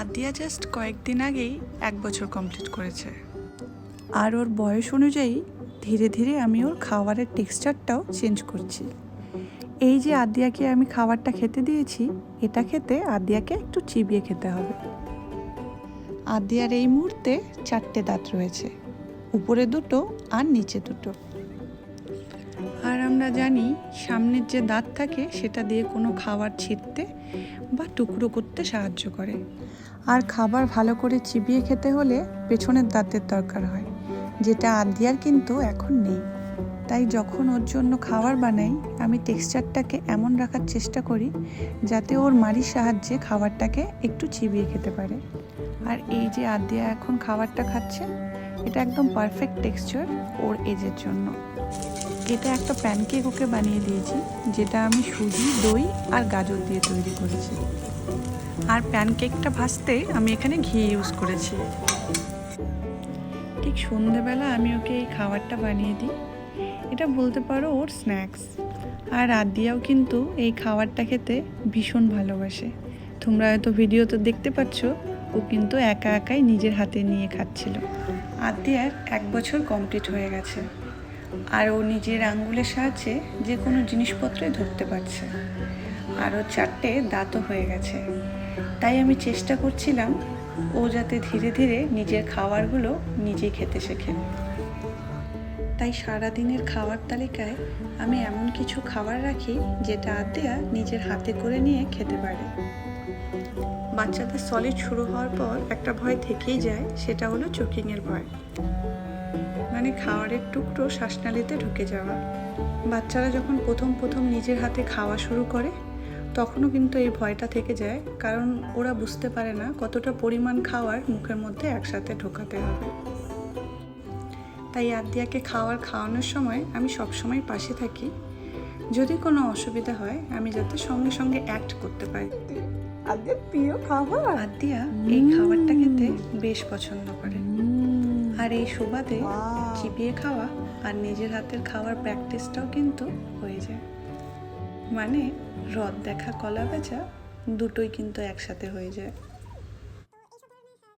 আদিয়া just কয়েকদিন আগেই 1 বছর কমপ্লিট করেছে, আর ওর বয়স অনুযায়ী ধীরে ধীরে আমি ওর খাবারের টেক্সচারটাও চেঞ্জ করছি। এই যে আদিয়াকে আমি খাবারটা খেতে দিয়েছি, এটা খেতে আদিয়াকে একটু চিবিয়ে খেতে হবে। আদিয়ার এই মুহূর্তে 4টে দাঁত রয়েছে, উপরে 2টো আর নিচে 2টো। আর আমরা জানি সামনের যে দাঁত থাকে সেটা দিয়ে কোনো খাবার ছিঁড়তে বা টুকরো করতে সাহায্য করে, আর খাবার ভালো করে চিবিয়ে খেতে হলে পেছনের দাঁতের দরকার হয়, যেটা আদিয়ার কিন্তু এখন নেই। তাই যখন ওর জন্য খাবার বানাই আমি টেক্সচারটাকে এমন রাখার চেষ্টা করি যাতে ওর মাড়ির সাহায্যে খাবারটাকে একটু চিবিয়ে খেতে পারে। আর এই যে আদিয়া এখন খাবারটা খাচ্ছে, এটা একদম পারফেক্ট টেক্সচার ওর এজের জন্য। এটা একটা প্যানকেক ওকে বানিয়ে দিয়েছি, যেটা আমি সুজি, দই আর গাজর দিয়ে তৈরি করেছি। আর প্যানকেকটা ভাজতে আমি এখানে ঘি ইউজ করেছি। ঠিক সন্ধেবেলা আমি ওকে এই খাবারটা বানিয়ে দিই, এটা বলতে পারো ওর স্ন্যাক্স। আর আদিয়াও কিন্তু এই খাবারটা খেতে ভীষণ ভালোবাসে। তোমরা হয়তো ভিডিওতে দেখতে পাচ্ছ, ও কিন্তু একা একাই নিজের হাতে নিয়ে খাচ্ছিল। আদিয়ার 1 বছর কমপ্লিট হয়ে গেছে, আর ও নিজের আঙ্গুলের সাহায্যে যে কোনো জিনিসপত্রই ধরতে পারছে, আর ওর 4টে দাঁতও হয়ে গেছে। তাই আমি চেষ্টা করছিলাম ও যাতে ধীরে ধীরে নিজের খাবারগুলো নিজেই খেতে শেখে। তাই সারাদিনের খাবার তালিকায় আমি এমন কিছু খাবার রাখি যেটা আদিয়া নিজের হাতে করে নিয়ে খেতে পারে। বাচ্চাদের সলিড শুরু হওয়ার পর একটা ভয় থেকেই যায়, সেটা হলো চোকিংয়ের ভয়, মানে খাবারের টুকরো শ্বাসনালীতে ঢুকে যাওয়া। বাচ্চারা যখন প্রথম নিজের হাতে খাওয়া শুরু করে তখনও কিন্তু এই ভয়টা থেকে যায়, কারণ ওরা বুঝতে পারে না কতটা পরিমাণ খাবার মুখের মধ্যে একসাথে ঢোকাতে হবে। তাই আদিয়াকে খাওয়ানোর সময় আমি সবসময় পাশে থাকি, যদি কোনো অসুবিধা হয় আমি যাতে সঙ্গে সঙ্গে অ্যাক্ট করতে পারি। আদিয়ার প্রিয় খাবার। আদিয়া এই খাবারটা খেতে বেশ পছন্দ করে, আর এই সুবাদে চিবিয়ে খাওয়া আর নিজের হাতের খাওয়ার প্র্যাকটিসটাও কিন্তু হয়ে যায়। মানে রথ দেখা কলা বেচা দুটোই কিন্তু একসাথে হয়ে যায়।